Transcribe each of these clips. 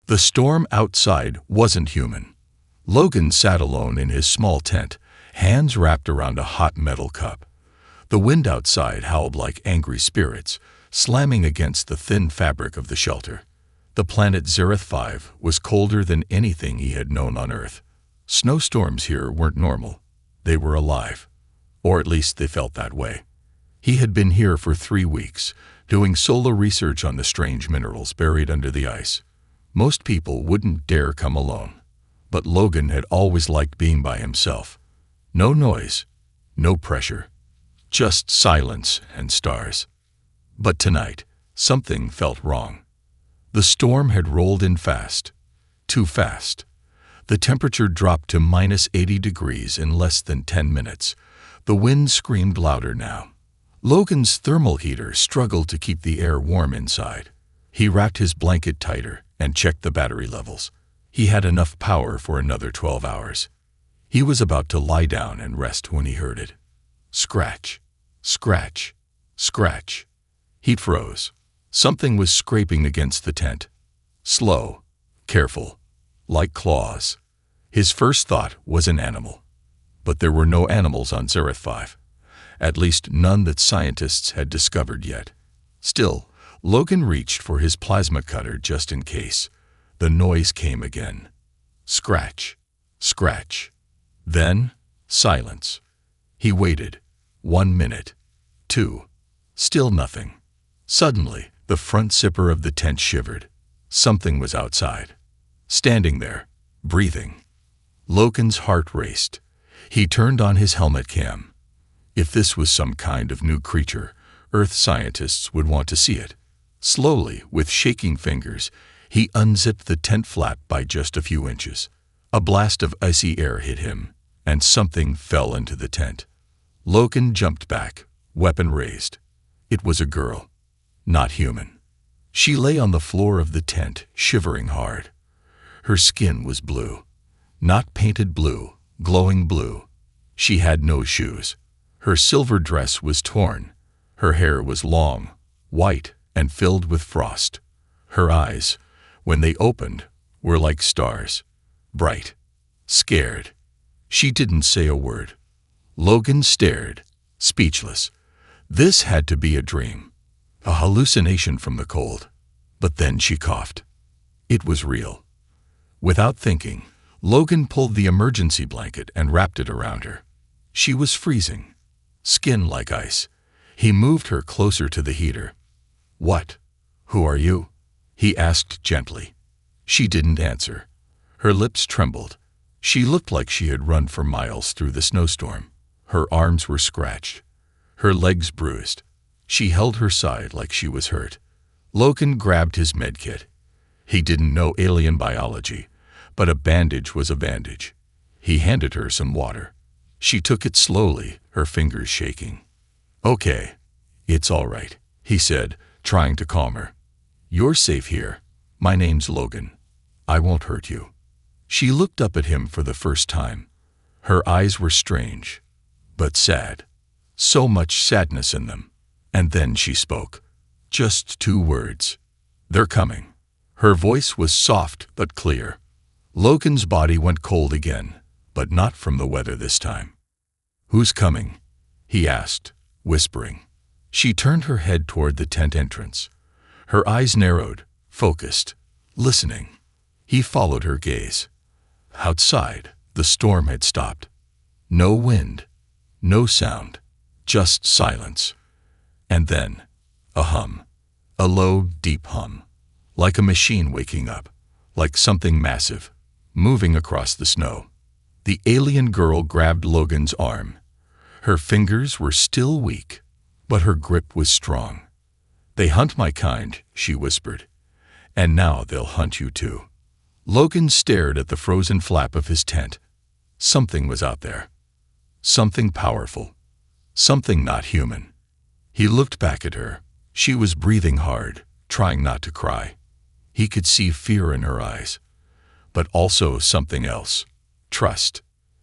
The storm outside wasn't human. Logan sat alone in his small tent, hands wrapped around a hot metal cup. The wind outside howled like angry spirits, slamming against the thin fabric of the shelter. The planet Zereth 5 was colder than anything he had known on Earth. Snowstorms here weren't normal. They were alive. Or at least they felt that way. He had been here for 3 weeks, doing solo research on the strange minerals buried under the ice. Most people wouldn't dare come alone. But Logan had always liked being by himself. No noise, no pressure, just silence and stars. But tonight, something felt wrong. The storm had rolled in fast. Too fast. The temperature dropped to -80 degrees in less than 10 minutes. The wind screamed louder now. Logan's thermal heater struggled to keep the air warm inside. He wrapped his blanket tighter and checked the battery levels. He had enough power for another 12 hours. He was about to lie down and rest when he heard it. Scratch, scratch, scratch. He froze. Something was scraping against the tent. Slow, careful, like claws. His first thought was an animal. But there were no animals on Zereth 5. At least none that scientists had discovered yet. Still, Logan reached for his plasma cutter just in case. The noise came again. Scratch, scratch. Then, silence. He waited. 1 minute. 2. Still nothing. Suddenly, the front zipper of the tent shivered. Something was outside. Standing there, breathing. Logan's heart raced. He turned on his helmet cam. If this was some kind of new creature, Earth scientists would want to see it. Slowly, with shaking fingers, he unzipped the tent flap by just a few inches. A blast of icy air hit him, and something fell into the tent. Logan jumped back, weapon raised. It was a girl, not human. She lay on the floor of the tent, shivering hard. Her skin was blue. Not painted blue, glowing blue. She had no shoes. Her silver dress was torn. Her hair was long, white, and filled with frost. Her eyes, when they opened, were like stars. Bright. Scared. She didn't say a word. Logan stared, speechless. This had to be a dream. A hallucination from the cold. But then she coughed. It was real. Without thinking, Logan pulled the emergency blanket and wrapped it around her. She was freezing. Skin like ice. He moved her closer to the heater. "What? Who are you?" he asked gently. She didn't answer. Her lips trembled. She looked like she had run for miles through the snowstorm. Her arms were scratched. Her legs bruised. She held her side like she was hurt. Logan grabbed his medkit. He didn't know alien biology, but a bandage was a bandage. He handed her some water. She took it slowly, her fingers shaking. "Okay, it's all right," he said, trying to calm her. "You're safe here. My name's Logan. I won't hurt you." She looked up at him for the first time. Her eyes were strange, but sad. So much sadness in them. And then she spoke. Just 2 words. "They're coming." Her voice was soft but clear. Logan's body went cold again, but not from the weather this time. "Who's coming?" he asked, whispering. She turned her head toward the tent entrance. Her eyes narrowed, focused, listening. He followed her gaze. Outside, the storm had stopped. No wind, no sound, just silence. And then, a hum. A low, deep hum. Like a machine waking up. Like something massive, moving across the snow. The alien girl grabbed Logan's arm. Her fingers were still weak, but her grip was strong. "They hunt my kind," she whispered. "And now they'll hunt you too." Logan stared at the frozen flap of his tent. Something was out there. Something powerful. Something not human. He looked back at her. She was breathing hard, trying not to cry. He could see fear in her eyes. But also something else. Trust.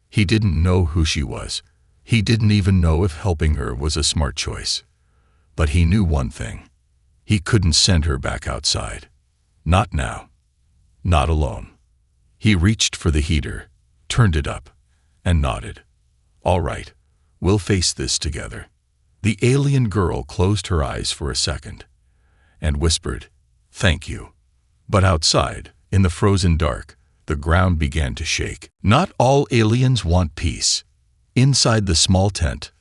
He didn't know who she was. He didn't even know if helping her was a smart choice. But he knew one thing. He couldn't send her back outside. Not now. Not alone. He reached for the heater, turned it up, and nodded. All right, we'll face this together. The alien girl closed her eyes for a second and whispered, "Thank you." But outside, in the frozen dark, the ground began to shake. Not all aliens want peace. Inside the small tent,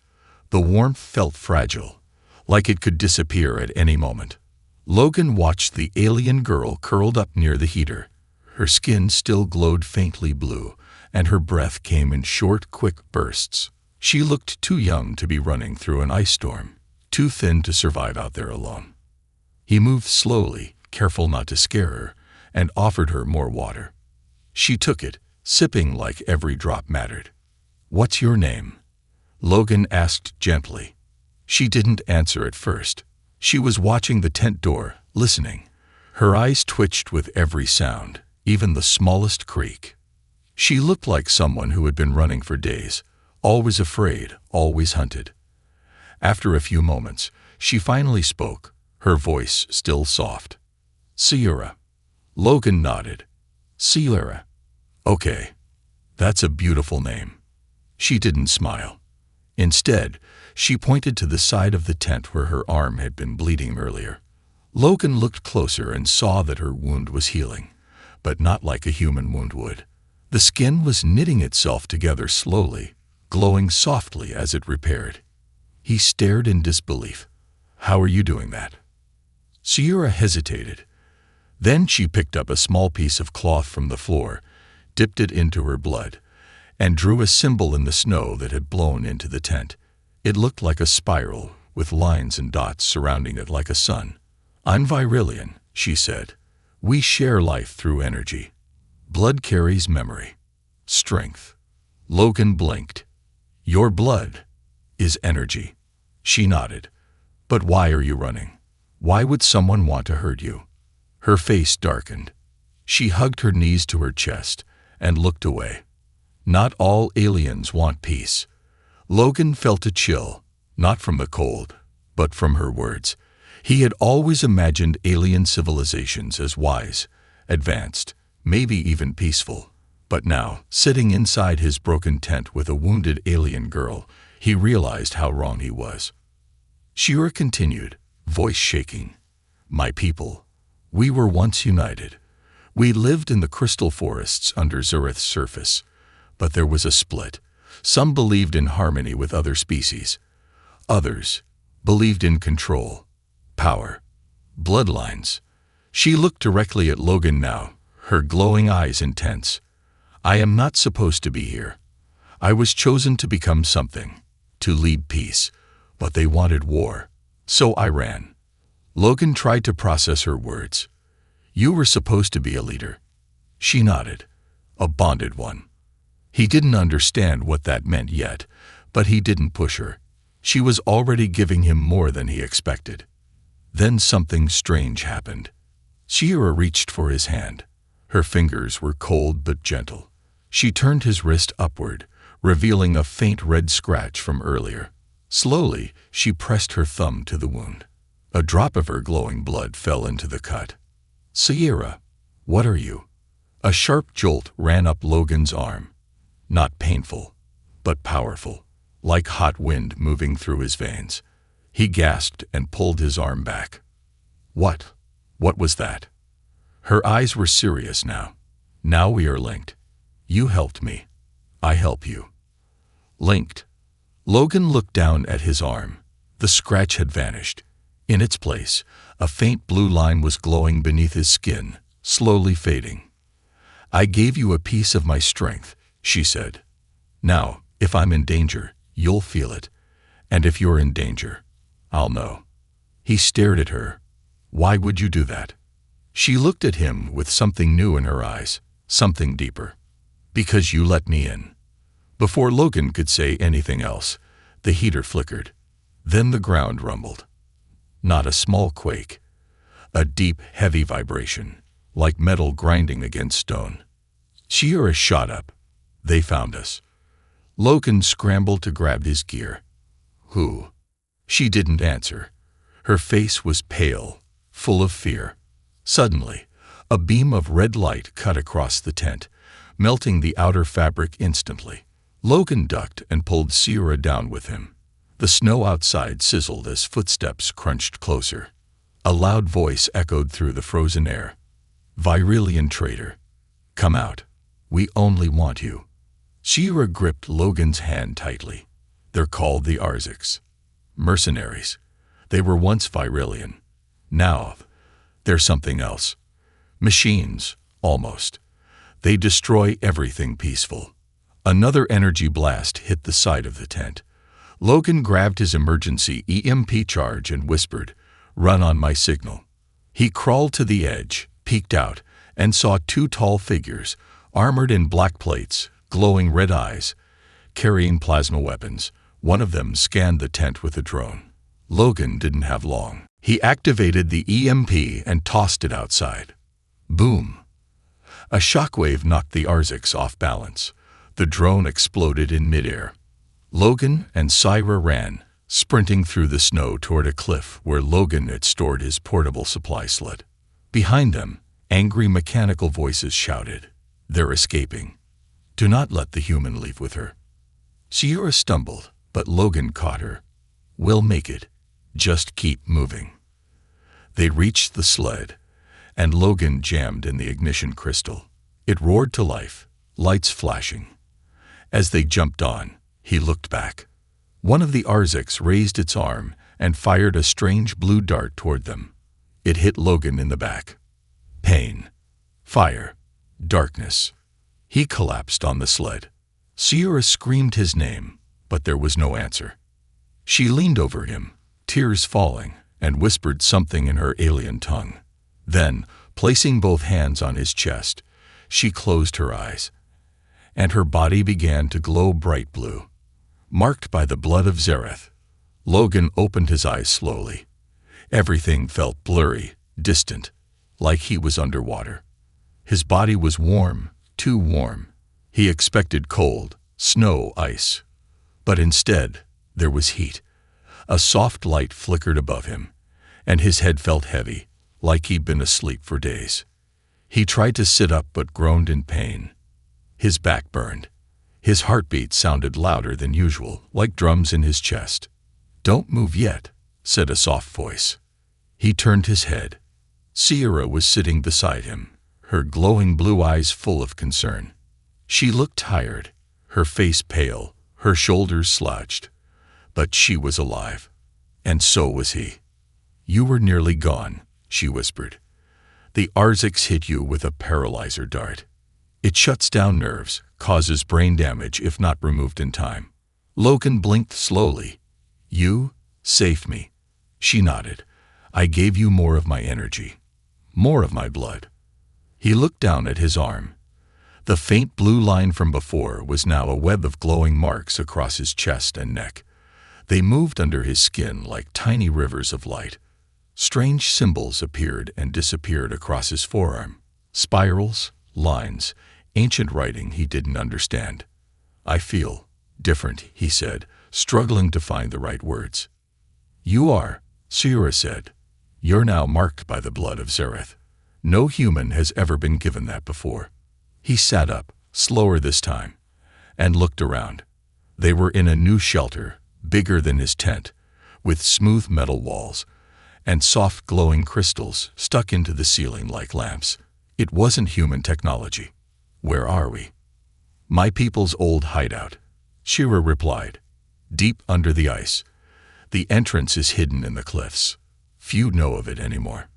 the warmth felt fragile, like it could disappear at any moment. Logan watched the alien girl curled up near the heater. Her skin still glowed faintly blue, and her breath came in short, quick bursts. She looked too young to be running through an ice storm, too thin to survive out there alone. He moved slowly, careful not to scare her, and offered her more water. She took it, sipping like every drop mattered. "What's your name?" Logan asked gently. She didn't answer at first. She was watching the tent door, listening. Her eyes twitched with every sound, even the smallest creak. She looked like someone who had been running for days, always afraid, always hunted. After a few moments, she finally spoke, her voice still soft. "Sierra." Logan nodded. "Sierra. Okay. That's a beautiful name." She didn't smile. Instead, she pointed to the side of the tent where her arm had been bleeding earlier. Logan looked closer and saw that her wound was healing, but not like a human wound would. The skin was knitting itself together slowly, glowing softly as it repaired. He stared in disbelief. "How are you doing that?" Sierra hesitated. Then she picked up a small piece of cloth from the floor, dipped it into her blood, and drew a symbol in the snow that had blown into the tent. It looked like a spiral, with lines and dots surrounding it like a sun. "I'm Virillion," she said. "We share life through energy. Blood carries memory, strength." Logan blinked. "Your blood is energy." She nodded. "But why are you running? Why would someone want to hurt you?" Her face darkened. She hugged her knees to her chest and looked away. Not all aliens want peace. Logan felt a chill, not from the cold, but from her words. He had always imagined alien civilizations as wise, advanced, maybe even peaceful. But now, sitting inside his broken tent with a wounded alien girl, he realized how wrong he was. Shira continued, voice shaking. "My people, we were once united. We lived in the crystal forests under Zereth's surface. But there was a split. Some believed in harmony with other species. Others believed in control, power, bloodlines." She looked directly at Logan now, her glowing eyes intense. "I am not supposed to be here. I was chosen to become something, to lead peace, but they wanted war. So I ran." Logan tried to process her words. "You were supposed to be a leader." She nodded. "A bonded one." He didn't understand what that meant yet, but he didn't push her. She was already giving him more than he expected. Then something strange happened. Sierra reached for his hand. Her fingers were cold but gentle. She turned his wrist upward, revealing a faint red scratch from earlier. Slowly, she pressed her thumb to the wound. A drop of her glowing blood fell into the cut. "Sierra, what are you?" A sharp jolt ran up Logan's arm. Not painful, but powerful, like hot wind moving through his veins. He gasped and pulled his arm back. "What? What was that?" Her eyes were serious now. "Now we are linked. You helped me. I help you." Linked. Logan looked down at his arm. The scratch had vanished. In its place, a faint blue line was glowing beneath his skin, slowly fading. "I gave you a piece of my strength," she said. "Now, if I'm in danger, you'll feel it. And if you're in danger, I'll know." He stared at her. "Why would you do that?" She looked at him with something new in her eyes, something deeper. "Because you let me in." Before Logan could say anything else, the heater flickered. Then the ground rumbled. Not a small quake. A deep, heavy vibration, like metal grinding against stone. Sierra shot up. "They found us." Logan scrambled to grab his gear. "Who?" She didn't answer. Her face was pale, full of fear. Suddenly, A beam of red light cut across the tent, melting the outer fabric instantly. Logan ducked and pulled Sierra down with him. The snow outside sizzled as footsteps crunched closer. A loud voice echoed through the frozen air. "Virilian traitor, come out. We only want you." Sierra gripped Logan's hand tightly. "They're called the Arziks. Mercenaries. They were once Virilian. Now, they're something else. Machines, almost. They destroy everything peaceful." Another energy blast hit the side of the tent. Logan grabbed his emergency EMP charge and whispered, "Run on my signal." He crawled to the edge, peeked out, and saw two tall figures, armored in black plates, glowing red eyes, carrying plasma weapons. One of them scanned the tent with a drone. Logan didn't have long. He activated the EMP and tossed it outside. Boom! A shockwave knocked the Arziks off balance. The drone exploded in midair. Logan and Sierra ran, sprinting through the snow toward a cliff where Logan had stored his portable supply sled. Behind them, angry mechanical voices shouted, "They're escaping. Do not let the human leave with her." Sierra stumbled, but Logan caught her. "We'll make it. Just keep moving." They reached the sled, and Logan jammed in the ignition crystal. It roared to life, lights flashing. As they jumped on, he looked back. One of the Arziks raised its arm and fired a strange blue dart toward them. It hit Logan in the back. Pain. Fire. Darkness. He collapsed on the sled. Sierra screamed his name, but there was no answer. She leaned over him, tears falling, and whispered something in her alien tongue. Then, placing both hands on his chest, she closed her eyes, and her body began to glow bright blue. Marked by the blood of Zareth, Logan opened his eyes slowly. Everything felt blurry, distant, like he was underwater. His body was warm, too warm. He expected cold, snow, ice. But instead, there was heat. A soft light flickered above him, and his head felt heavy, like he'd been asleep for days. He tried to sit up but groaned in pain. His back burned. His heartbeat sounded louder than usual, like drums in his chest. "Don't move yet," said a soft voice. He turned his head. Sierra was sitting beside him, her glowing blue eyes full of concern. She looked tired, her face pale, her shoulders slouched. But she was alive. And so was he. "You were nearly gone," she whispered. "The Arziks hit you with a paralyzer dart. It shuts down nerves, causes brain damage if not removed in time." Logan blinked slowly. "You saved me." She nodded. "I gave you more of my energy. More of my blood." He looked down at his arm. The faint blue line from before was now a web of glowing marks across his chest and neck. They moved under his skin like tiny rivers of light. Strange symbols appeared and disappeared across his forearm. Spirals, lines, ancient writing he didn't understand. "I feel different," he said, struggling to find the right words. "You are," Sierra said. "You're now marked by the blood of Zareth. No human has ever been given that before." He sat up, slower this time, and looked around. They were in a new shelter, bigger than his tent, with smooth metal walls and soft glowing crystals stuck into the ceiling like lamps. It wasn't human technology. "Where are we?" "My people's old hideout," Shira replied. "Deep under the ice. The entrance is hidden in the cliffs. Few know of it anymore."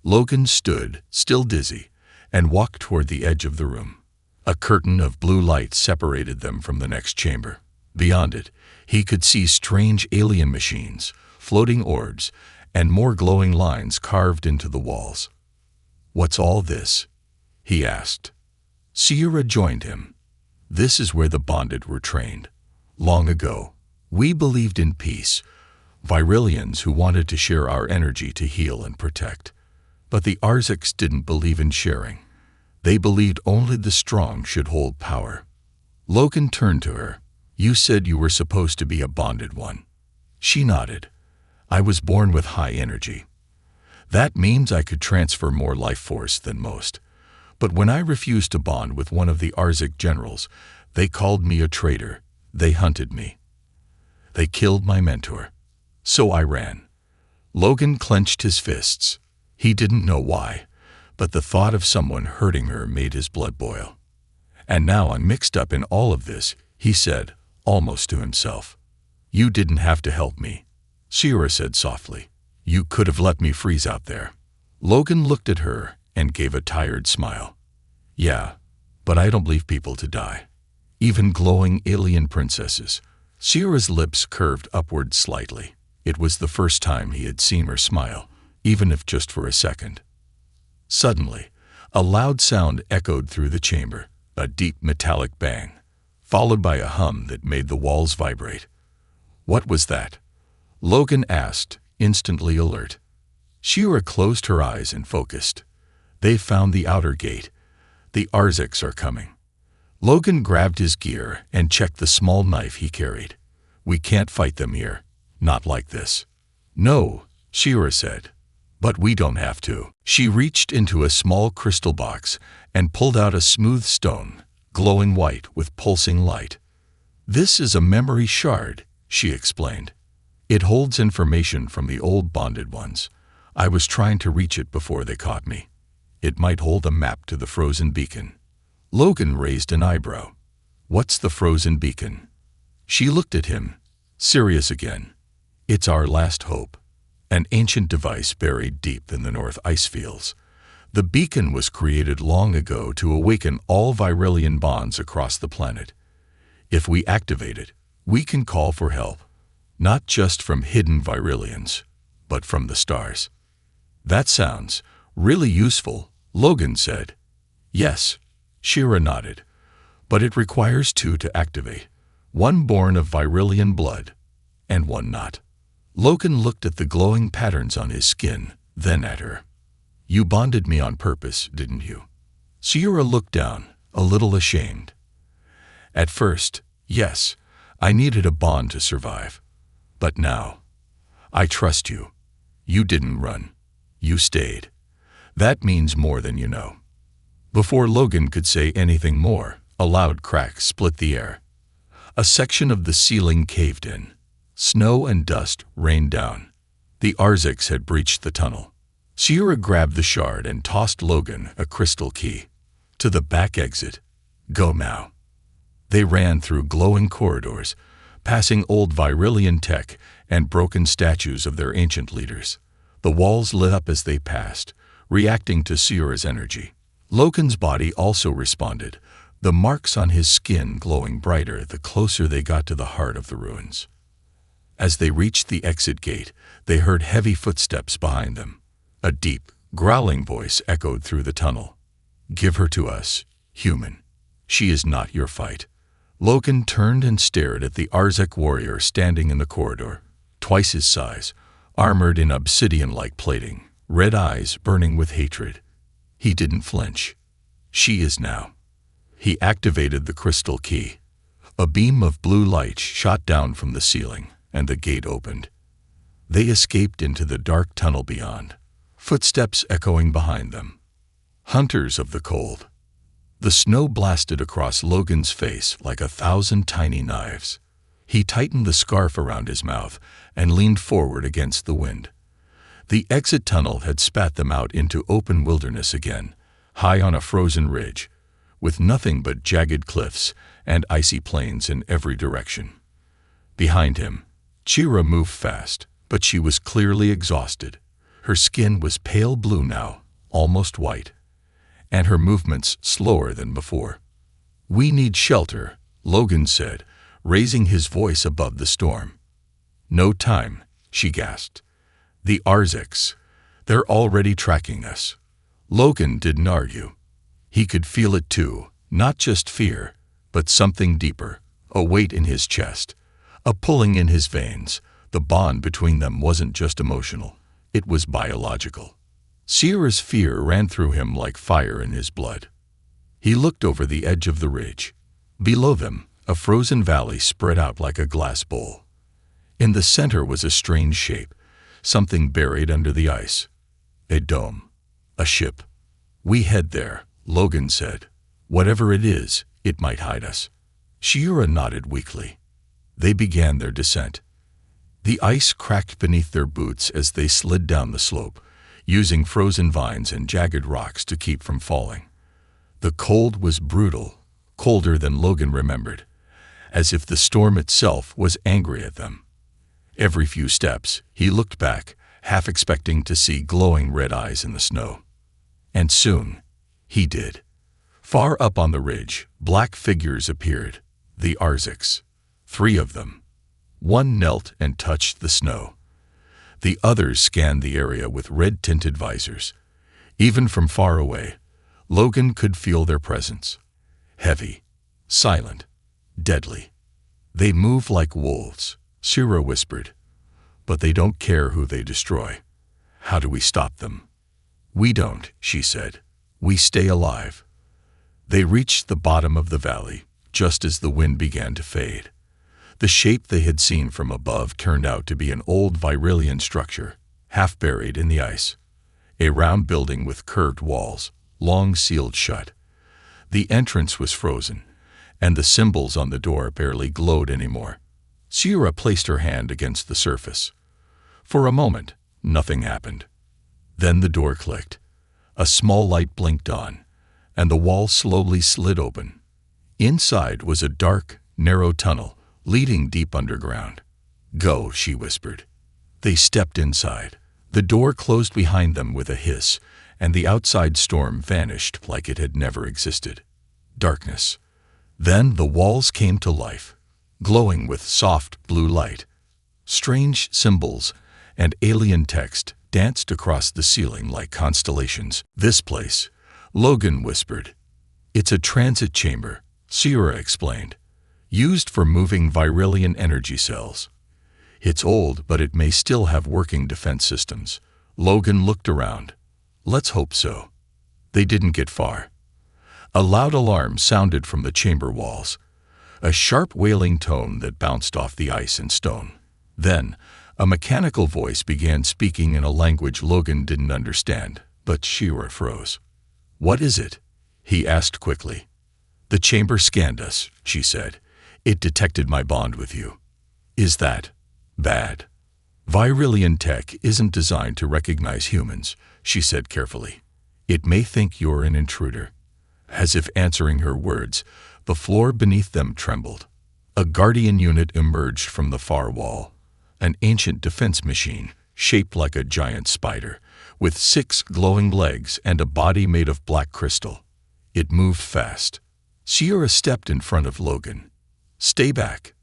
Logan stood, still dizzy, and walked toward the edge of the room. A curtain of blue light separated them from the next chamber. Beyond it, he could see strange alien machines, floating orbs, and more glowing lines carved into the walls. "What's all this?" he asked. Sierra joined him. "This is where the bonded were trained. Long ago, we believed in peace, Virilians who wanted to share our energy to heal and protect. But the Arziks didn't believe in sharing. They believed only the strong should hold power." Logan turned to her. "You said you were supposed to be a bonded one." She nodded. "I was born with high energy. That means I could transfer more life force than most. But when I refused to bond with one of the Arzik generals, they called me a traitor. They hunted me. They killed my mentor. So I ran. Logan clenched his fists. He didn't know why, but the thought of someone hurting her made his blood boil. And now I'm mixed up in all of this, he said, almost to himself. You didn't have to help me, Sierra said softly. You could have let me freeze out there. Logan looked at her and gave a tired smile. Yeah, but I don't leave people to die. Even glowing alien princesses. Sierra's lips curved upward slightly. It was the first time he had seen her smile, even if just for a second. Suddenly, a loud sound echoed through the chamber, a deep metallic bang, followed by a hum that made the walls vibrate. What was that? Logan asked, instantly alert. Sierra closed her eyes and focused. They've found the outer gate. The Arziks are coming. Logan grabbed his gear and checked the small knife he carried. We can't fight them here. Not like this. No, Sierra said. But we don't have to. She reached into a small crystal box and pulled out a smooth stone, glowing white with pulsing light. This is a memory shard, she explained. It holds information from the old bonded ones. I was trying to reach it before they caught me. It might hold a map to the frozen beacon. Logan raised an eyebrow. What's the frozen beacon? She looked at him, serious again. It's our last hope. An ancient device buried deep in the North Icefields. The beacon was created long ago to awaken all Virilian bonds across the planet. If we activate it, we can call for help. Not just from hidden Virilians, but from the stars. That sounds really useful, Logan said. Yes, Shira nodded. But it requires two to activate. One born of Virilian blood, and one not. Logan looked at the glowing patterns on his skin, then at her. You bonded me on purpose, didn't you? Sierra looked down, a little ashamed. At first, yes, I needed a bond to survive. But now, I trust you. You didn't run. You stayed. That means more than you know. Before Logan could say anything more, a loud crack split the air. A section of the ceiling caved in. Snow and dust rained down. The Arziks had breached the tunnel. Sierra grabbed the shard and tossed Logan a crystal key. To the back exit. Go now. They ran through glowing corridors, passing old Virilian tech and broken statues of their ancient leaders. The walls lit up as they passed, reacting to Sierra's energy. Logan's body also responded, the marks on his skin glowing brighter the closer they got to the heart of the ruins. As they reached the exit gate, they heard heavy footsteps behind them. A deep, growling voice echoed through the tunnel. Give her to us, human. She is not your fight. Logan turned and stared at the Arzik warrior standing in the corridor, twice his size, armored in obsidian-like plating, red eyes burning with hatred. He didn't flinch. She is now. He activated the crystal key. A beam of blue light shot down from the ceiling, and the gate opened. They escaped into the dark tunnel beyond, footsteps echoing behind them. Hunters of the cold. The snow blasted across Logan's face like 1,000 tiny knives. He tightened the scarf around his mouth and leaned forward against the wind. The exit tunnel had spat them out into open wilderness again, high on a frozen ridge, with nothing but jagged cliffs and icy plains in every direction. Behind him, Chira moved fast, but she was clearly exhausted. Her skin was pale blue now, almost white, and her movements slower than before. We need shelter, Logan said, raising his voice above the storm. No time, she gasped. The Arziks, they're already tracking us. Logan didn't argue. He could feel it too, not just fear, but something deeper, a weight in his chest, a pulling in his veins. The bond between them wasn't just emotional, it was biological. Sierra's fear ran through him like fire in his blood. He looked over the edge of the ridge. Below them, a frozen valley spread out like a glass bowl. In the center was a strange shape, something buried under the ice. A dome. A ship. We head there, Logan said. Whatever it is, it might hide us. Shiera nodded weakly. They began their descent. The ice cracked beneath their boots as they slid down the slope, using frozen vines and jagged rocks to keep from falling. The cold was brutal, colder than Logan remembered, as if the storm itself was angry at them. Every few steps, he looked back, half expecting to see glowing red eyes in the snow. And soon, he did. Far up on the ridge, black figures appeared, the Arziks. 3 of them. One knelt and touched the snow. The others scanned the area with red-tinted visors. Even from far away, Logan could feel their presence. Heavy, silent, deadly. They move like wolves, Shiera whispered. But they don't care who they destroy. How do we stop them? We don't, she said. We stay alive. They reached the bottom of the valley, just as the wind began to fade. The shape they had seen from above turned out to be an old Virillian structure, half buried in the ice. A round building with curved walls, long sealed shut. The entrance was frozen, and the symbols on the door barely glowed anymore. Shiera placed her hand against the surface. For a moment, nothing happened. Then the door clicked. A small light blinked on, and the wall slowly slid open. Inside was a dark, narrow tunnel, leading deep underground. Go, she whispered. They stepped inside. The door closed behind them with a hiss, and the outside storm vanished like it had never existed. Darkness. Then the walls came to life, glowing with soft blue light. Strange symbols and alien text danced across the ceiling like constellations. This place, Logan whispered. It's a transit chamber, Shiera explained. Used for moving Virillian energy cells. It's old, but it may still have working defense systems. Logan looked around. Let's hope so. They didn't get far. A loud alarm sounded from the chamber walls, a sharp wailing tone that bounced off the ice and stone. Then, a mechanical voice began speaking in a language Logan didn't understand, but Shiera froze. What is it? He asked quickly. The chamber scanned us, she said. It detected my bond with you. Is that bad? Virillian tech isn't designed to recognize humans, she said carefully. It may think you're an intruder. As if answering her words, the floor beneath them trembled. A guardian unit emerged from the far wall, an ancient defense machine shaped like a giant spider, with 6 glowing legs and a body made of black crystal. It moved fast. Shiera stepped in front of Logan. Stay back.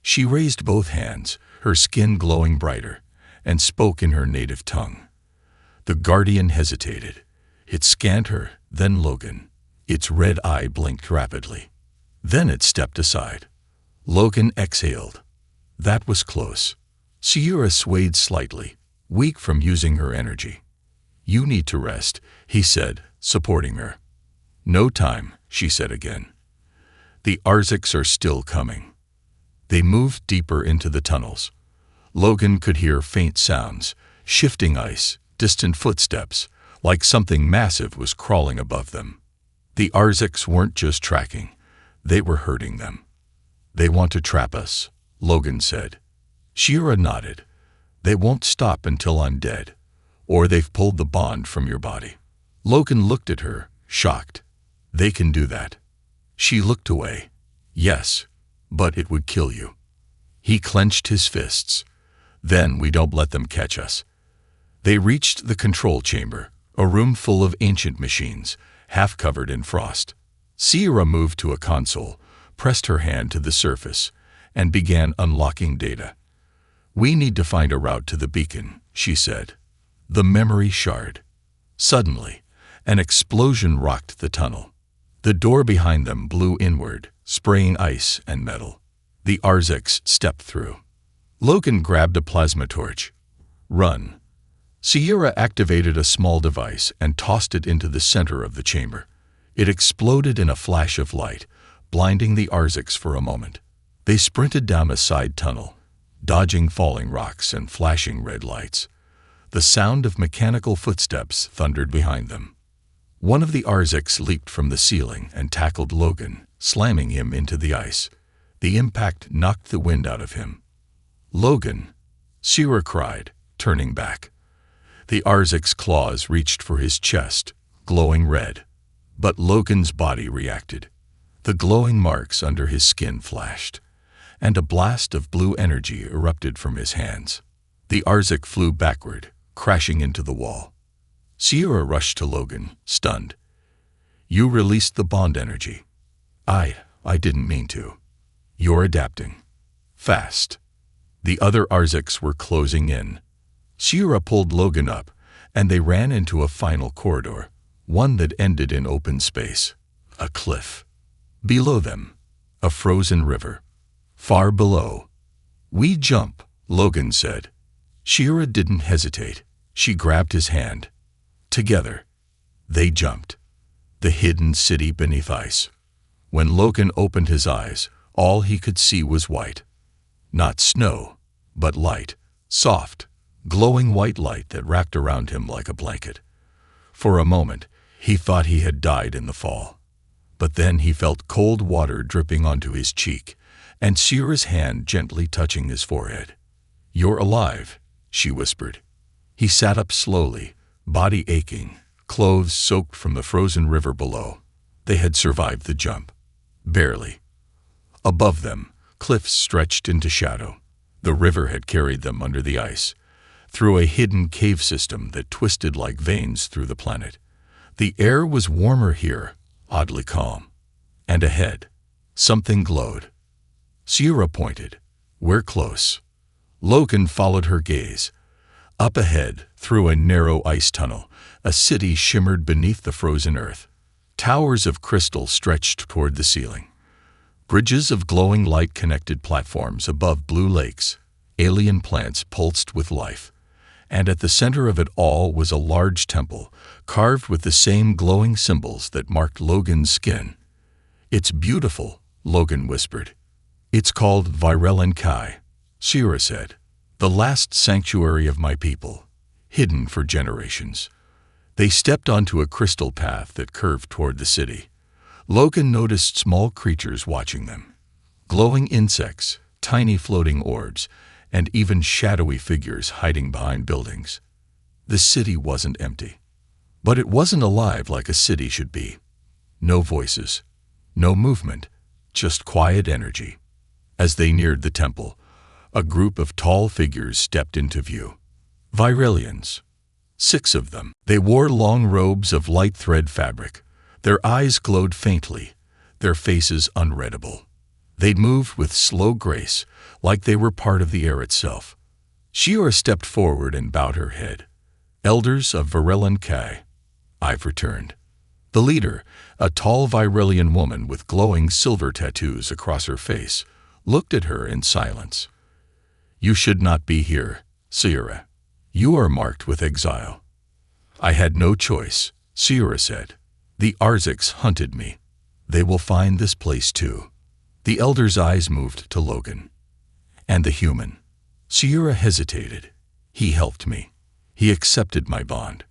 She raised both hands, her skin glowing brighter, and spoke in her native tongue. The guardian hesitated. It scanned her, then Logan. Its red eye blinked rapidly. Then it stepped aside. Logan exhaled. That was close. Shiera swayed slightly, weak from using her energy. You need to rest, he said, supporting her. No time, she said again. The Arziks are still coming. They moved deeper into the tunnels. Logan could hear faint sounds, shifting ice, distant footsteps, like something massive was crawling above them. The Arziks weren't just tracking, they were hurting them. They want to trap us, Logan said. Shiera nodded. They won't stop until I'm dead, or they've pulled the bond from your body. Logan looked at her, shocked. They can do that. She looked away. Yes, but it would kill you. He clenched his fists. Then we don't let them catch us. They reached the control chamber, a room full of ancient machines, half covered in frost. Shiera moved to a console, pressed her hand to the surface, and began unlocking data. We need to find a route to the beacon, she said. The memory shard. Suddenly, an explosion rocked the tunnel. The door behind them blew inward, spraying ice and metal. The Arziks stepped through. Logan grabbed a plasma torch. Run. Shiera activated a small device and tossed it into the center of the chamber. It exploded in a flash of light, blinding the Arziks for a moment. They sprinted down a side tunnel, dodging falling rocks and flashing red lights. The sound of mechanical footsteps thundered behind them. One of the Arziks leaped from the ceiling and tackled Logan, slamming him into the ice. The impact knocked the wind out of him. "Logan!" Sierra cried, turning back. The Arzik's claws reached for his chest, glowing red. But Logan's body reacted. The glowing marks under his skin flashed, and a blast of blue energy erupted from his hands. The Arzik flew backward, crashing into the wall. Sierra rushed to Logan, stunned. "You released the bond energy." I didn't mean to." "You're adapting. Fast." The other Arziks were closing in. Sierra pulled Logan up, and they ran into a final corridor, one that ended in open space. A cliff. Below them, a frozen river. Far below. "We jump," Logan said. Sierra didn't hesitate. She grabbed his hand. Together, they jumped. The hidden city beneath ice. When Logan opened his eyes, all he could see was white. Not snow, but light, soft, glowing white light that wrapped around him like a blanket. For a moment, he thought he had died in the fall. But then he felt cold water dripping onto his cheek, and Sierra's hand gently touching his forehead. "You're alive," she whispered. He sat up slowly, body aching, clothes soaked from the frozen river below. They had survived the jump. Barely. Above them, cliffs stretched into shadow. The river had carried them under the ice, through a hidden cave system that twisted like veins through the planet. The air was warmer here, oddly calm. And ahead, something glowed. Sierra pointed. "We're close." Logan followed her gaze. Up ahead, through a narrow ice tunnel, a city shimmered beneath the frozen earth. Towers of crystal stretched toward the ceiling. Bridges of glowing light connected platforms above blue lakes. Alien plants pulsed with life. And at the center of it all was a large temple, carved with the same glowing symbols that marked Logan's skin. "It's beautiful," Logan whispered. "It's called Virelen Kai," Sierra said. "The last sanctuary of my people, hidden for generations." They stepped onto a crystal path that curved toward the city. Logan noticed small creatures watching them. Glowing insects, tiny floating orbs, and even shadowy figures hiding behind buildings. The city wasn't empty. But it wasn't alive like a city should be. No voices, no movement, just quiet energy. As they neared the temple, a group of tall figures stepped into view. Virelians. 6 of them. They wore long robes of light thread fabric. Their eyes glowed faintly, their faces unreadable. They'd moved with slow grace, like they were part of the air itself. Sierra stepped forward and bowed her head. "Elders of Virelen Kai, I've returned." The leader, a tall Virelian woman with glowing silver tattoos across her face, looked at her in silence. "You should not be here, Sierra. You are marked with exile." "I had no choice," Sierra said. "The Arziks hunted me. They will find this place too." The elder's eyes moved to Logan. "And the human?" Sierra hesitated. "He helped me. He accepted my bond."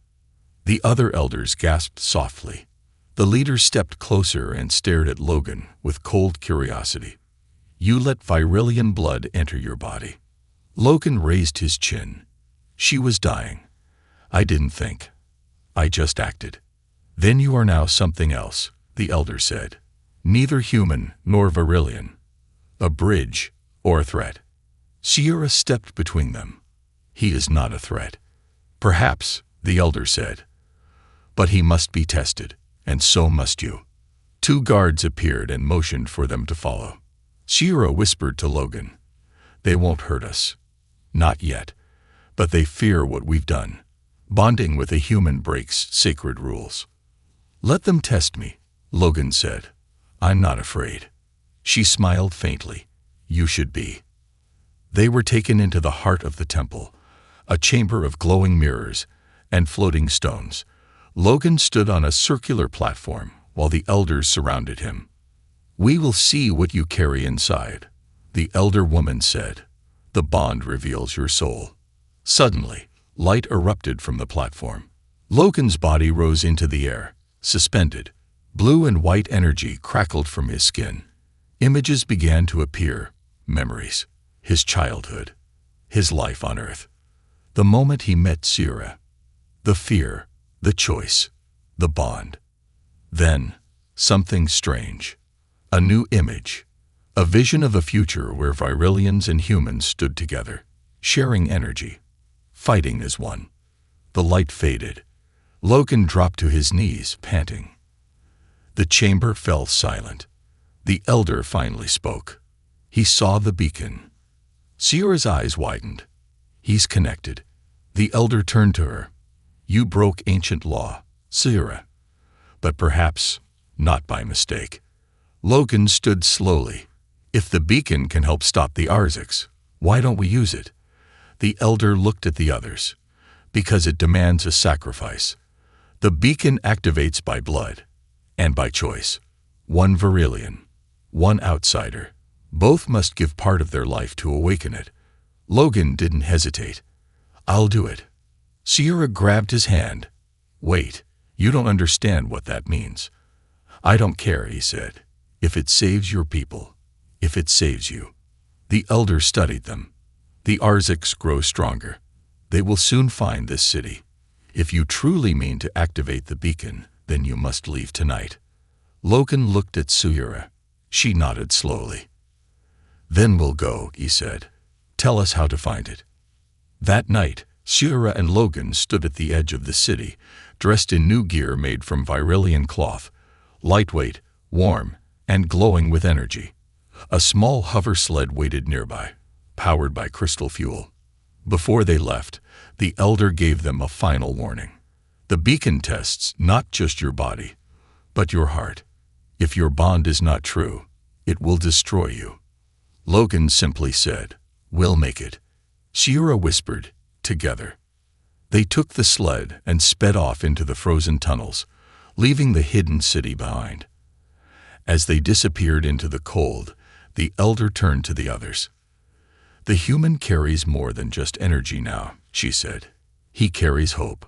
The other elders gasped softly. The leader stepped closer and stared at Logan with cold curiosity. "You let Virelian blood enter your body." Logan raised his chin. "She was dying. I didn't think. I just acted." "Then you are now something else," the elder said. "Neither human nor Virelian. A bridge or a threat." Sierra stepped between them. "He is not a threat." "Perhaps," the elder said. "But he must be tested, and so must you." 2 guards appeared and motioned for them to follow. Sierra whispered to Logan, "They won't hurt us. Not yet. But they fear what we've done. Bonding with a human breaks sacred rules." "Let them test me," Logan said. "I'm not afraid." She smiled faintly. "You should be." They were taken into the heart of the temple, a chamber of glowing mirrors and floating stones. Logan stood on a circular platform while the elders surrounded him. "We will see what you carry inside," the elder woman said. "The bond reveals your soul." Suddenly, Light erupted from the platform. Logan's body rose into the air, suspended. Blue and white energy crackled from his skin. Images began to appear, memories. His childhood. His life on Earth. The moment he met Sierra. The fear, the choice, the bond. Then, something strange. A new image. A vision of a future where Virillians and humans stood together, sharing energy, fighting as one. The light faded. Logan dropped to his knees, panting. The chamber fell silent. The elder finally spoke. He saw the beacon. Sierra's eyes widened. He's connected. The elder turned to her. You broke ancient law, Sierra. But perhaps not by mistake. Logan stood slowly. If the beacon can help stop the Arziks, why don't we use it? The elder looked at the others. Because it demands a sacrifice. The beacon activates by blood. And by choice. One Virillian. One outsider. Both must give part of their life to awaken it. Logan didn't hesitate. I'll do it. Sierra grabbed his hand. Wait, you don't understand what that means. I don't care, he said. If it saves your people. If it saves you. The elder studied them. The Arziks grow stronger. They will soon find this city. If you truly mean to activate the beacon, then you must leave tonight. Logan looked at Sierra. She nodded slowly. Then we'll go, he said. Tell us how to find it. That night, Sierra and Logan stood at the edge of the city, dressed in new gear made from Virillian cloth, lightweight, warm, and glowing with energy. A small hover sled waited nearby, powered by crystal fuel. Before they left, the elder gave them a final warning. The beacon tests not just your body, but your heart. If your bond is not true, it will destroy you. Logan simply said, We'll make it. Sierra whispered, Together. They took the sled and sped off into the frozen tunnels, leaving the hidden city behind. As they disappeared into the cold, the elder turned to the others. The human carries more than just energy now, she said. He carries hope.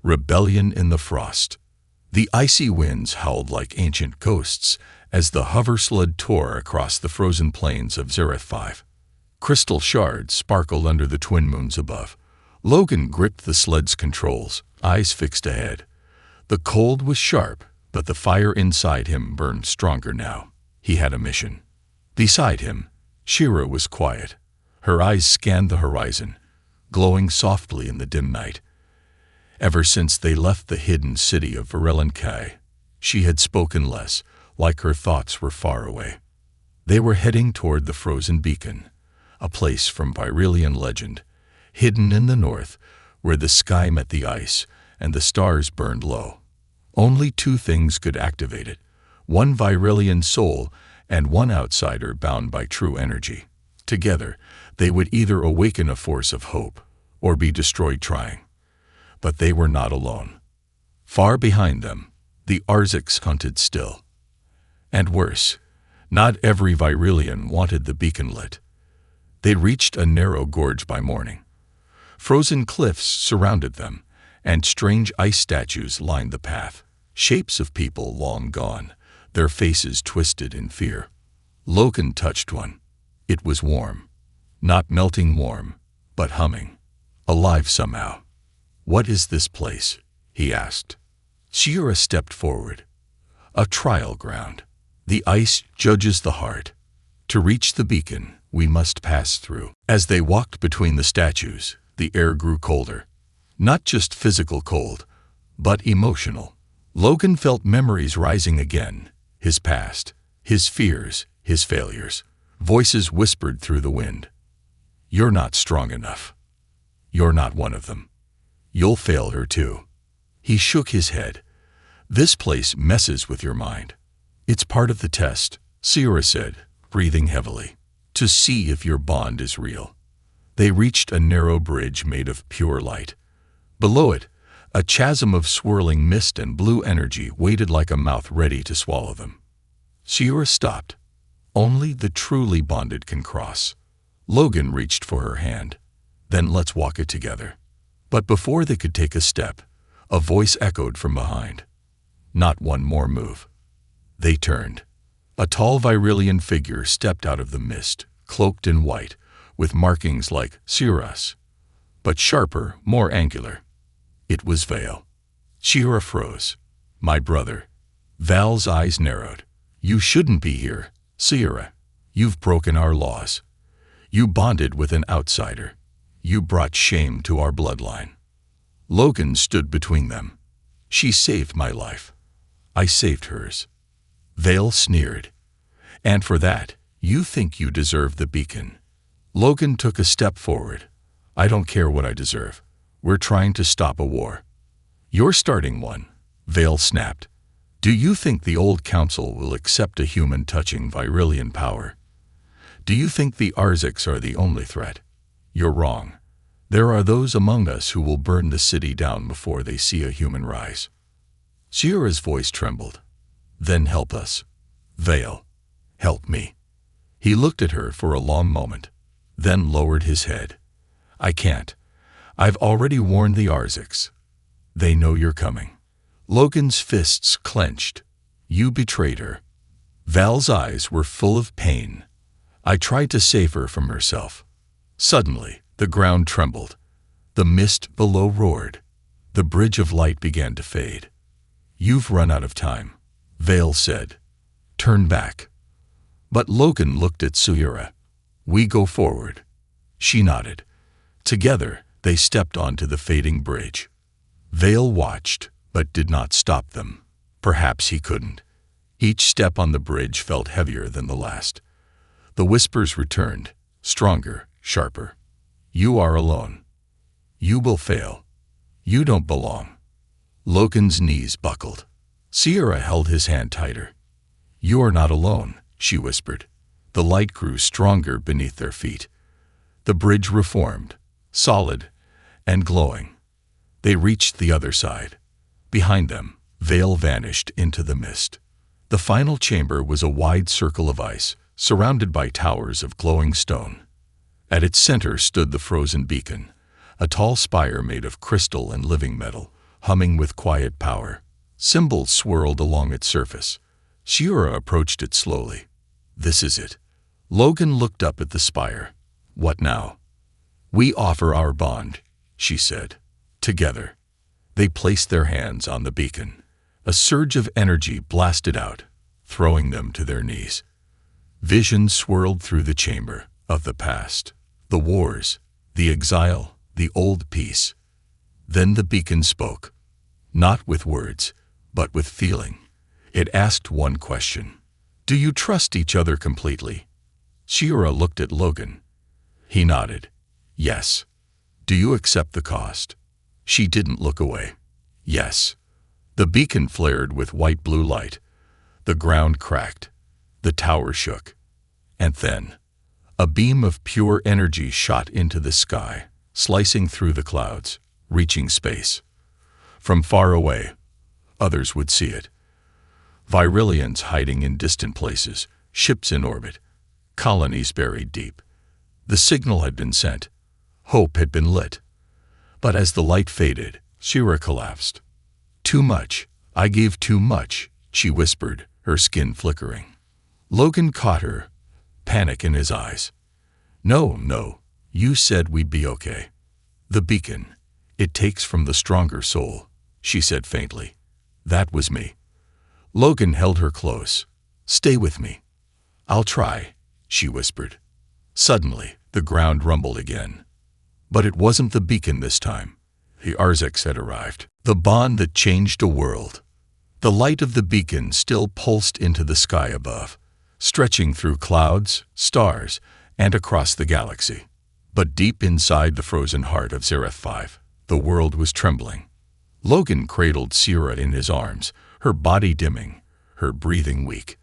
Rebellion in the frost. The icy winds howled like ancient ghosts as the hover sled tore across the frozen plains of Zereth 5. Crystal shards sparkled under the twin moons above. Logan gripped the sled's controls, eyes fixed ahead. The cold was sharp, but the fire inside him burned stronger now. He had a mission. Beside him, Shira was quiet. Her eyes scanned the horizon, glowing softly in the dim night. Ever since they left the hidden city of Virillian, she had spoken less, like her thoughts were far away. They were heading toward the frozen beacon, a place from Virillian legend, hidden in the north, where the sky met the ice and the stars burned low. Only two things could activate it, one Virillian soul and one outsider bound by true energy. Together, they would either awaken a force of hope or be destroyed trying. But they were not alone. Far behind them, the Arziks hunted still. And worse, not every Virillian wanted the beacon lit. They reached a narrow gorge by morning. Frozen cliffs surrounded them, and strange ice statues lined the path, shapes of people long gone, their faces twisted in fear. Logan touched one. It was warm. Not melting warm, but humming. Alive somehow. What is this place? He asked. Sierra stepped forward. A trial ground. The ice judges the heart. To reach the beacon, we must pass through. As they walked between the statues, the air grew colder. Not just physical cold, but emotional. Logan felt memories rising again. His past, his fears, his failures. Voices whispered through the wind. You're not strong enough. You're not one of them. You'll fail her too. He shook his head. This place messes with your mind. It's part of the test, Sierra said, breathing heavily, to see if your bond is real. They reached a narrow bridge made of pure light. Below it, a chasm of swirling mist and blue energy waited like a mouth ready to swallow them. Sierra stopped. Only the truly bonded can cross. Logan reached for her hand. Then let's walk it together. But before they could take a step, a voice echoed from behind. Not one more move. They turned. A tall Virilian figure stepped out of the mist, cloaked in white, with markings like Cirrus, but sharper, more angular. It was Vale. Shira froze. My brother. Val's eyes narrowed. You shouldn't be here, Sierra. You've broken our laws. You bonded with an outsider. You brought shame to our bloodline. Logan stood between them. She saved my life. I saved hers. Vale sneered. And for that, you think you deserve the beacon. Logan took a step forward. I don't care what I deserve. We're trying to stop a war. You're starting one, Vale snapped. Do you think the old council will accept a human touching Virilian power? Do you think the Arziks are the only threat? You're wrong. There are those among us who will burn the city down before they see a human rise. Sierra's voice trembled. Then help us. Vale. Help me. He looked at her for a long moment, then lowered his head. I can't. I've already warned the Arziks. They know you're coming. Logan's fists clenched. You betrayed her. Val's eyes were full of pain. I tried to save her from herself. Suddenly, the ground trembled. The mist below roared. The bridge of light began to fade. You've run out of time, Vale said. Turn back. But Logan looked at Sierra. We go forward. She nodded. Together, they stepped onto the fading bridge. Vale watched, but did not stop them. Perhaps he couldn't. Each step on the bridge felt heavier than the last. The whispers returned, stronger, sharper. You are alone. You will fail. You don't belong. Logan's knees buckled. Sierra held his hand tighter. You are not alone, she whispered. The light grew stronger beneath their feet. The bridge reformed, solid and glowing. They reached the other side. Behind them, Vale vanished into the mist. The final chamber was a wide circle of ice, surrounded by towers of glowing stone. At its center stood the frozen beacon, a tall spire made of crystal and living metal, humming with quiet power. Symbols swirled along its surface. Sierra approached it slowly. This is it. Logan looked up at the spire. What now? We offer our bond, she said. Together. They placed their hands on the beacon. A surge of energy blasted out, throwing them to their knees. Visions swirled through the chamber of the past, the wars, the exile, the old peace. Then the beacon spoke, not with words, but with feeling. It asked one question. Do you trust each other completely? Sierra looked at Logan. He nodded. Yes. Do you accept the cost? She didn't look away. Yes. The beacon flared with white-blue light. The ground cracked. The tower shook. And then, a beam of pure energy shot into the sky, slicing through the clouds, reaching space. From far away, others would see it. Virilians hiding in distant places, ships in orbit, colonies buried deep. The signal had been sent. Hope had been lit. But as the light faded, Shira collapsed. Too much. I gave too much, she whispered, her skin flickering. Logan caught her, panic in his eyes. No, you said we'd be okay. The beacon. It takes from the stronger soul, she said faintly. That was me. Logan held her close. Stay with me. I'll try, she whispered. Suddenly, the ground rumbled again. But it wasn't the beacon this time. The Arziks had arrived. The bond that changed a world. The light of the beacon still pulsed into the sky above, stretching through clouds, stars, and across the galaxy. But deep inside the frozen heart of Zareth 5, the world was trembling. Logan cradled Sierra in his arms, her body dimming, her breathing weak.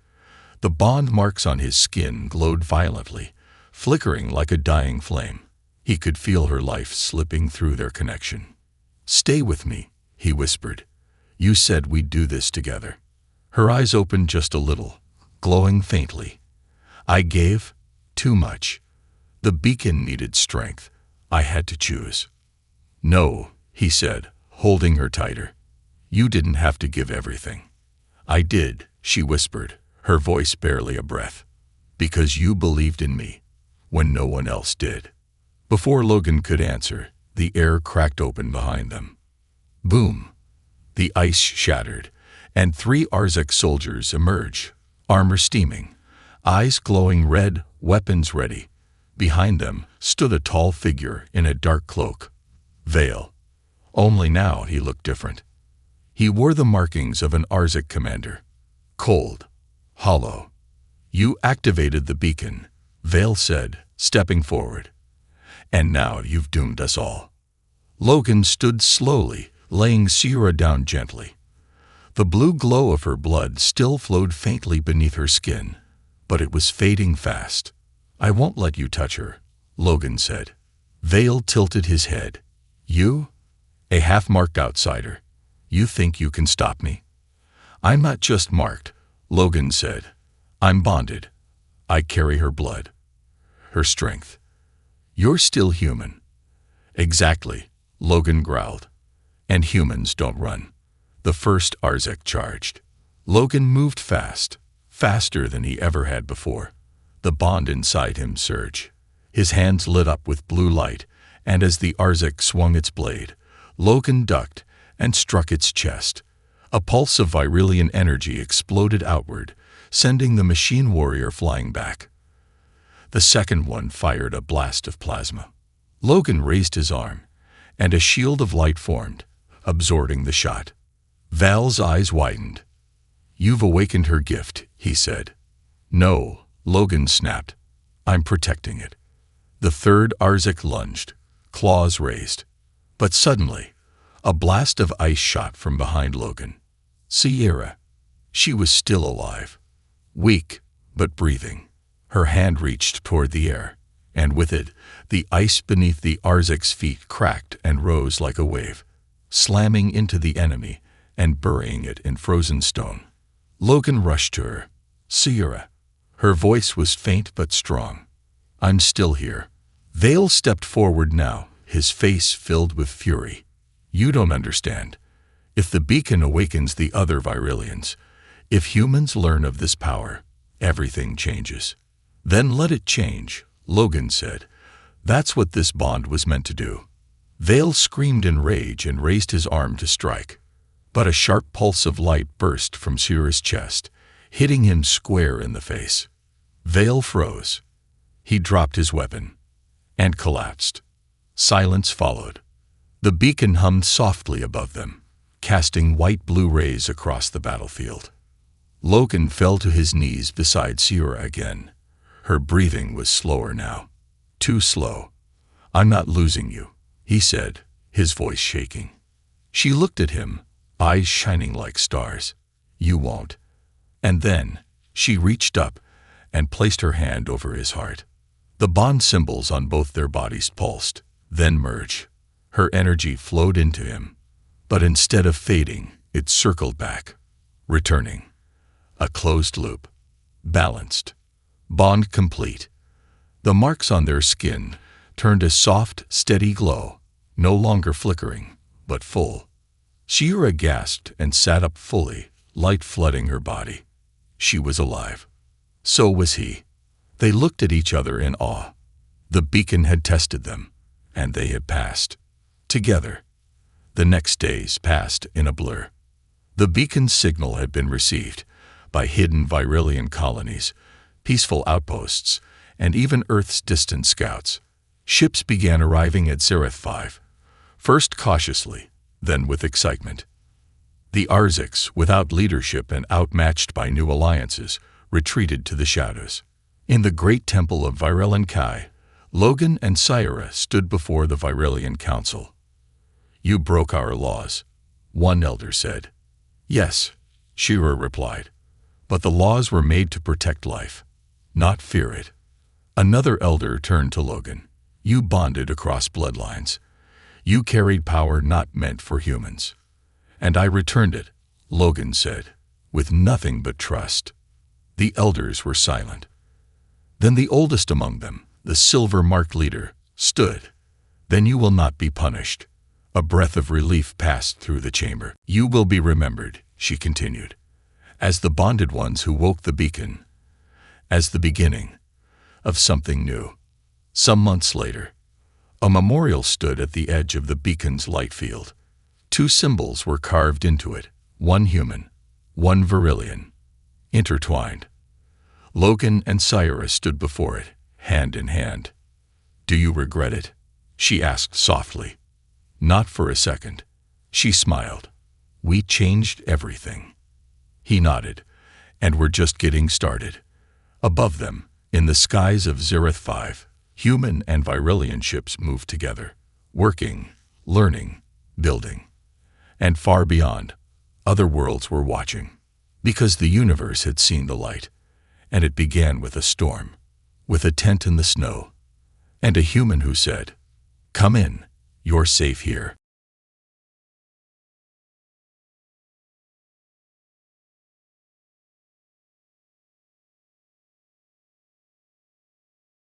The bond marks on his skin glowed violently, flickering like a dying flame. He could feel her life slipping through their connection. Stay with me, he whispered. You said we'd do this together. Her eyes opened just a little, glowing faintly. I gave too much. The beacon needed strength. I had to choose. No, he said, holding her tighter. You didn't have to give everything. I did, she whispered, her voice barely a breath. Because you believed in me, when no one else did. Before Logan could answer, the air cracked open behind them. Boom! The ice shattered, and 3 Arzak soldiers emerged, armor steaming, eyes glowing red, weapons ready. Behind them stood a tall figure in a dark cloak. Veil. Only now he looked different. He wore the markings of an Arzak commander. Cold. Hollow. You activated the beacon, Veil said, stepping forward. And now you've doomed us all. Logan stood slowly, laying Sierra down gently. The blue glow of her blood still flowed faintly beneath her skin, but it was fading fast. I won't let you touch her, Logan said. Veil tilted his head. You? A half-marked outsider. You think you can stop me? I'm not just marked, Logan said. I'm bonded. I carry her blood. Her strength. You're still human. Exactly, Logan growled. And humans don't run. The first Arzak charged. Logan moved fast, faster than he ever had before. The bond inside him surged. His hands lit up with blue light, and as the Arzak swung its blade, Logan ducked and struck its chest. A pulse of Virilian energy exploded outward, sending the machine warrior flying back. The second one fired a blast of plasma. Logan raised his arm, and a shield of light formed, absorbing the shot. Val's eyes widened. You've awakened her gift, he said. No, Logan snapped. I'm protecting it. The third Arzak lunged, claws raised. But suddenly, a blast of ice shot from behind Logan. Sierra. She was still alive. Weak, but breathing. Her hand reached toward the air, and with it, the ice beneath the Arzak's feet cracked and rose like a wave, slamming into the enemy and burying it in frozen stone. Logan rushed to her. Sierra. Her voice was faint but strong. I'm still here. Veil stepped forward now, his face filled with fury. You don't understand. If the beacon awakens the other Virilians, if humans learn of this power, everything changes. Then let it change, Logan said. That's what this bond was meant to do. Veil screamed in rage and raised his arm to strike. But a sharp pulse of light burst from Sierra's chest, hitting him square in the face. Veil froze. He dropped his weapon and collapsed. Silence followed. The beacon hummed softly above them, casting white-blue rays across the battlefield. Logan fell to his knees beside Sierra again. Her breathing was slower now. Too slow. I'm not losing you, he said, his voice shaking. She looked at him, eyes shining like stars. You won't. And then, she reached up and placed her hand over his heart. The bond symbols on both their bodies pulsed, then merged. Her energy flowed into him, but instead of fading, it circled back, returning. A closed loop. Balanced. Bond complete. The marks on their skin turned a soft, steady glow, no longer flickering, but full. Sierra gasped and sat up fully, light flooding her body. She was alive. So was he. They looked at each other in awe. The beacon had tested them, and they had passed. Together. The next days passed in a blur. The beacon's signal had been received by hidden Virilian colonies, peaceful outposts, and even Earth's distant scouts. Ships began arriving at Zereth 5, first cautiously, then with excitement. The Arzaks, without leadership and outmatched by new alliances, retreated to the shadows. In the great temple of Virilian Kai, Logan and Sierra stood before the Virilian Council. You broke our laws, one elder said. Yes, Shira replied, but the laws were made to protect life, not fear it. Another elder turned to Logan. You bonded across bloodlines. You carried power not meant for humans. And I returned it, Logan said, with nothing but trust. The elders were silent. Then the oldest among them, the silver-marked leader, stood. Then you will not be punished. A breath of relief passed through the chamber. "You will be remembered," she continued, "as the bonded ones who woke the beacon, as the beginning of something new." Some months later, a memorial stood at the edge of the beacon's light field. Two symbols were carved into it, one human, one Virillian, intertwined. Logan and Cyrus stood before it, hand in hand. "Do you regret it?" she asked softly. "Not for a second." She smiled. "We changed everything." He nodded, "And we're just getting started." Above them, in the skies of Zereth 5, human and Virillian ships moved together, working, learning, building. And far beyond, other worlds were watching. Because the universe had seen the light, and it began with a storm, with a tent in the snow, and a human who said, "Come in, you're safe here."